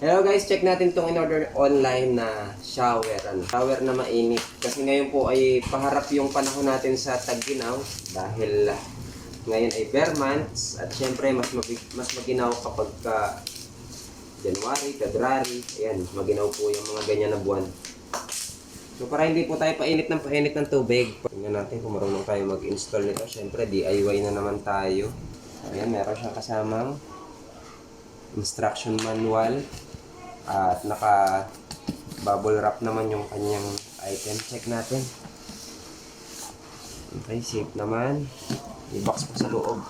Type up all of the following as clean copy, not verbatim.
Hello guys, check natin itong in-order online na shower. Shower na mainit. Kasi ngayon po ay paharap yung panahon natin sa tag-ginaw. Dahil ngayon ay bare months. At syempre mas maginaw kapag January, February. Ayan, maginaw po yung mga ganyan na buwan. So para hindi po tayo painit ng tubig. Tingnan natin kung marunong tayo mag-install nito. Syempre DIY na naman tayo. Ayan, meron siyang kasamang instruction manual. At naka bubble wrap naman yung kanyang item. Check natin. Okay, safe naman. I-box pa sa loob.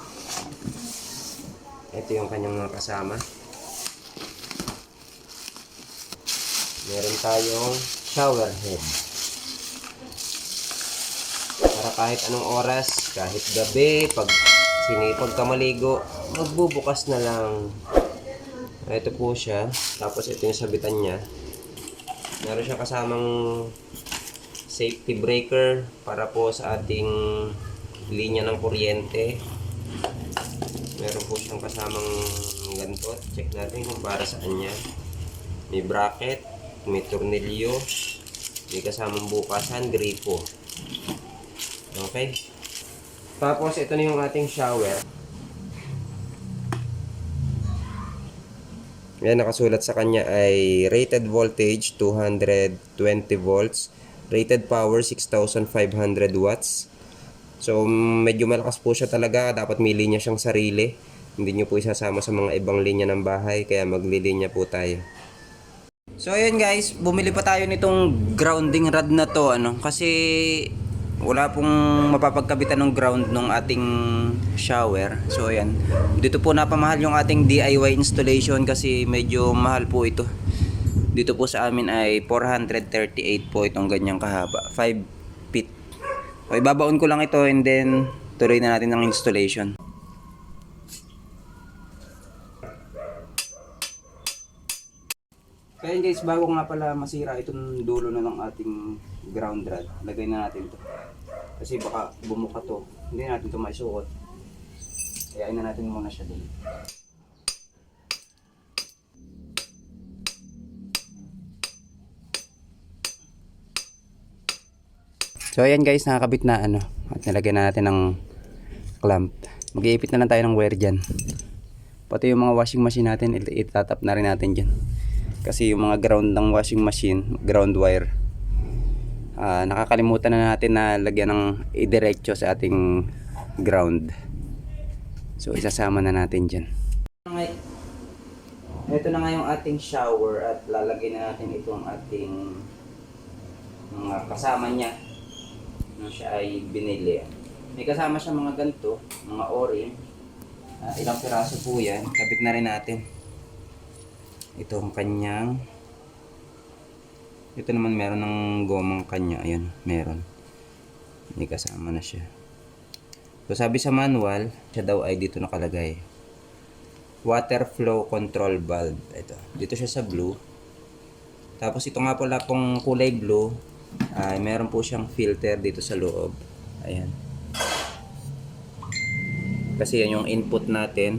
Ito yung kanyang mga kasama. Meron tayong shower head. Para kahit anong oras, kahit gabi, pag sinipag ka maligo, magbubukas na lang. Ito po siya. Tapos ito yung sabitan niya. Meron siya kasamang safety breaker para po sa ating linya ng kuryente. Meron po siyang kasamang ganito. Check natin kung para saan niya. May bracket, may tornilyo, may kasamang bukasan, gripo. Okay. Tapos ito na yung ating shower. Yan, nakasulat sa kanya ay rated voltage 220 volts, rated power 6,500 watts. So medyo malakas po siya talaga, dapat may linya siyang sarili. Hindi nyo po isasama sa mga ibang linya ng bahay, kaya maglilinya po tayo. So ayun guys, bumili pa tayo nitong grounding rod na to, kasi wala pong mapapagkabitan ng ground ng ating shower. So ayan, dito po napamahal yung ating DIY installation kasi medyo mahal po ito. Dito po sa amin ay 438 po itong ganyang kahaba, 5 feet. Okay, babaon ko lang ito and then tuloy na natin ang installation. Kaya guys, bago nga pala masira itong dulo na ng ating ground rod, lagay na natin to. Kasi baka bumuka to, hindi natin to maisuot. Kaya na natin muna siya dun. So ayan guys, nakakabit na at nilagyan na natin ng clamp. Mag-iipit na lang tayo ng wire dyan. Pati yung mga washing machine natin, itatap na rin natin dyan. Kasi yung mga ground ng washing machine, ground wire, nakakalimutan na natin na lagyan ng idiretso sa ating ground. So isasama na natin dyan. Ito na nga yung ating shower at lalagay na natin itong ating mga kasama niya na siya ay binili. May kasama siya mga ganito, mga o-ring. Ilang piraso po yan, kabit na rin natin. Ito ang kanyang, ito naman meron ng gomang kanya. Ayun, meron. May kasama na siya. So sabi sa manual, siya daw ay dito nakalagay. Water flow control valve. Ito. Dito siya sa blue. Tapos ito nga pala pong kulay blue, ay meron po siyang filter dito sa loob. Ayan. Kasi yan yung input natin.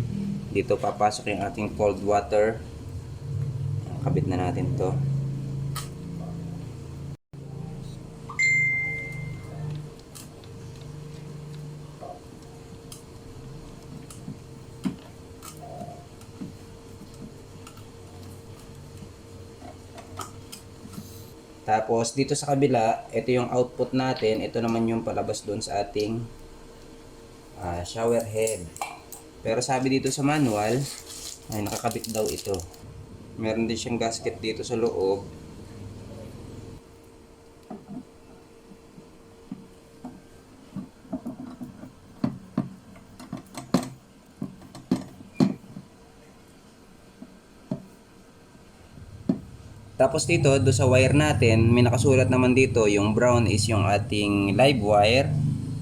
Dito papasok yung ating cold water. Kabit na natin to. Tapos dito sa kabila, ito yung output natin. Ito naman yung palabas doon sa ating shower head. Pero sabi dito sa manual, ay nakakabit daw ito. Meron din siyang gasket dito sa loob. Tapos dito, do sa wire natin, may nakasulat naman dito, yung brown is yung ating live wire,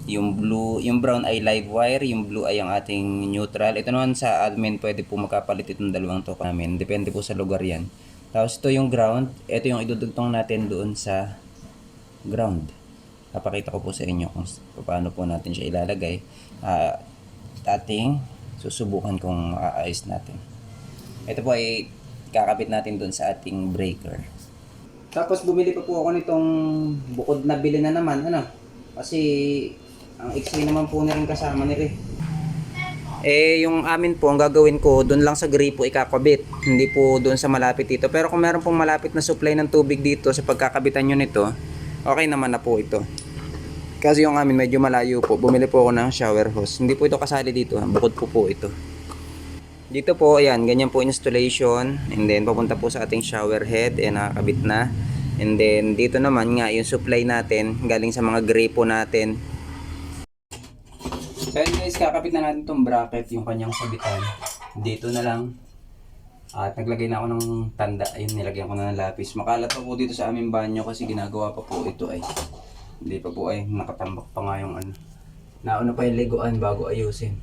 yung blue, yung brown ay live wire, yung blue ay ang ating neutral. Ito naman sa admin, pwede po magkapalit itong dalawang to namin. Depende po sa lugar yan. Tapos ito yung ground, ito yung idudugtong natin doon sa ground. Papakita ko po sa inyo kung paano po natin siya ilalagay. Ating susubukan kung aayos natin. Ito po ay kakabit natin dun sa ating breaker. Tapos bumili pa po ako nitong bukod na bili na naman, ano? Kasi ang X-ray naman po na rin kasama nila eh. Yung amin po, ang gagawin ko, doon lang sa gripo ikakabit. Hindi po doon sa malapit dito. Pero kung meron pong malapit na supply ng tubig dito sa pagkakabitan nyo nito, okay naman na po ito. Kasi yung amin medyo malayo po. Bumili po ako ng shower hose. Hindi po ito kasali dito. Bukod po ito. Dito po, ayan, ganyan po installation. And then, papunta po sa ating shower head. Ayan, nakakabit na. And then, dito naman nga, yung supply natin, galing sa mga gripo natin. So yun guys, kakapit na natin itong bracket, yung kanyang sabitan. Dito na lang. At naglagay na ako ng tanda. Ayun, nilagyan ko na ng lapis. Makalat pa po dito sa aming banyo kasi ginagawa pa po ito ay. Hindi pa po ay nakatambak pa nga yung ano. Nauna pa yung liguan bago ayusin.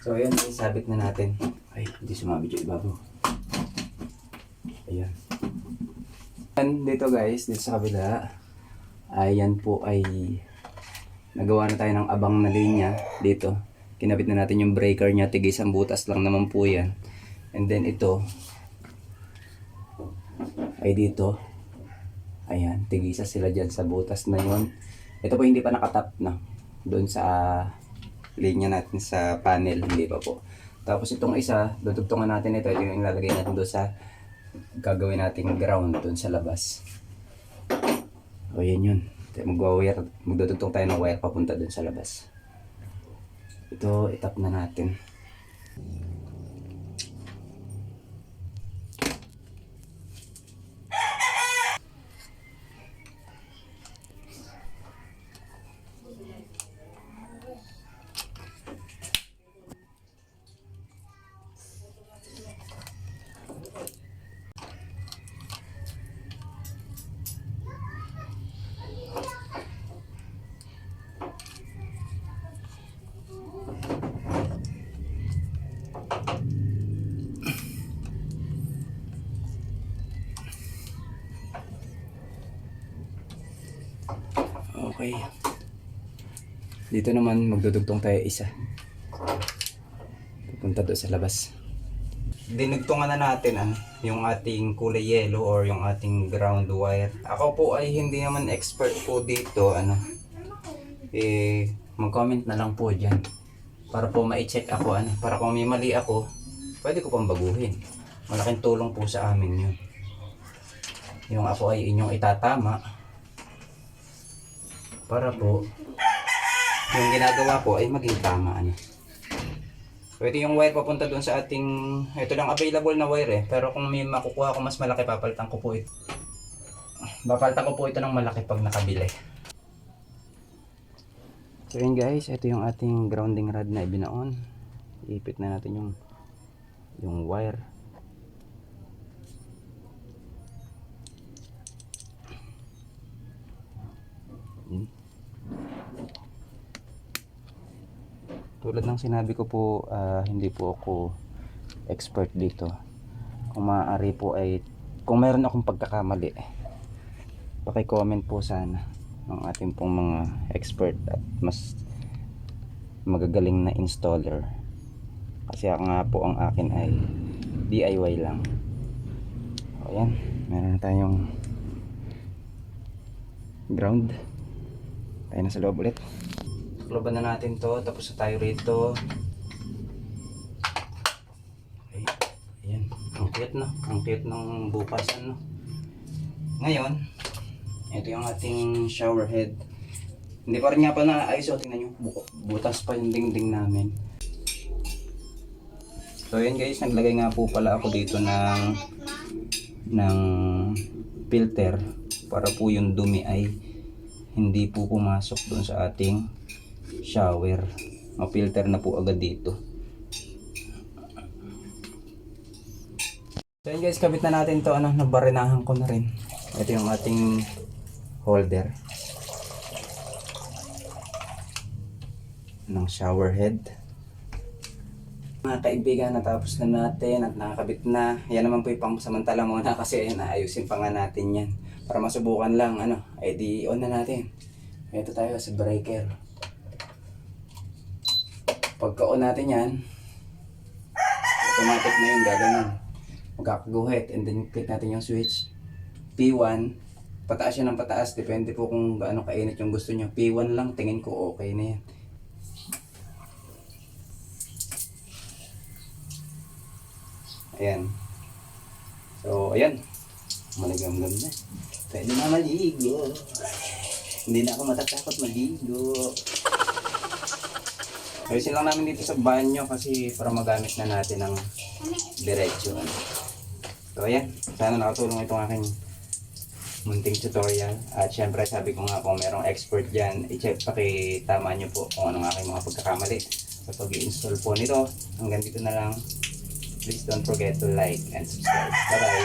So ayan, sabit na natin. Ay, hindi sumabit yung ibabaw. Ayan. And dito guys, dito sa kabila, ayan po ay nagawa na tayo ng abang na linya dito. Kinabit na natin yung breaker niya, tigis ang butas lang naman po yan. And then ito ay dito. Ayan, tigisa sila dyan sa butas na yun. Ito po hindi pa nakatap na doon sa linya natin sa panel, hindi pa po. Tapos itong isa, dudugtungan natin ito yung ilalagay natin doon sa gagawin nating ground doon sa labas. O yan yun. Magdudugtong tayo ng wire papunta doon sa labas. Ito, itap na natin. Okay. Dito naman magdudugtong tayo isa. Pupunta doon sa labas. Dinugtungan na natin yung ating kulay yellow or yung ating ground wire. Ako po ay hindi naman expert po dito. Mag-comment na lang po dyan. Para po ma-check ako. Para kung may mali ako, pwede ko pang baguhin. Malaking tulong po sa amin yun. Yung ako ay inyong itatama. Para po yung ginagawa po ay maging tama. Pwede yung wire papunta doon sa ating, ito lang available na wire pero kung may makukuha ko mas malaki, papalitan ko po ito. Papalitan ko po ito ng malaki pag nakabili. So yun guys, ito yung ating grounding rod na ibinaon. Iipit na natin yung wire. Tulad ng sinabi ko po, hindi po ako expert dito. Kung maaari po ay, kung meron akong pagkakamali, paki-comment po sana ng ating pong mga expert at mas magagaling na installer. Kasi nga po ang akin ay DIY lang. O yan, meron na tayong ground. Tayo na sa loob ulit. Kluban na natin to, tapos na tayo rito. Okay. Ayan, ang cute ng bukas Ngayon, ito yung ating shower head. Hindi pa rin nga pa naayos, tingnan nyo, butas pa yung dingding namin. So yun guys, naglagay nga po pala ako dito ng filter para po yung dumi ay hindi po pumasok doon sa ating shower. Ma-filter na po agad dito. So yun guys, kabit na natin to. Nabarinahan ko na rin. Ito yung ating holder ng shower head. Mga kaibigan, natapos na natin at nakakabit na. Yan naman po yung pangsamantala muna kasi ayusin pa nga natin yan. Para masubukan lang, di on na natin. Ito tayo sa breaker. Pagka on natin yan, automatic na yung gagawin. Magkakaguhit and then click natin yung switch. P1, pataas yan ng pataas. Depende po kung gaano kainit yung gusto nyo. P1 lang, tingin ko okay na yan. Ayan. So, ayan. Maligam-gam na. Pwede na maligo. Hindi na ako matatakot maligo. Ayusin lang namin dito sa banyo kasi para magamit na natin ng diretso. So, ayan. Sana nakatulong itong aking munting tutorial. At syempre, sabi ko nga kung merong expert dyan, i-check, pakitama nyo po kung anong aking mga pagkakamali sa pag-i-install po nito. Hanggang dito na lang. Please don't forget to like and subscribe. Bye-bye!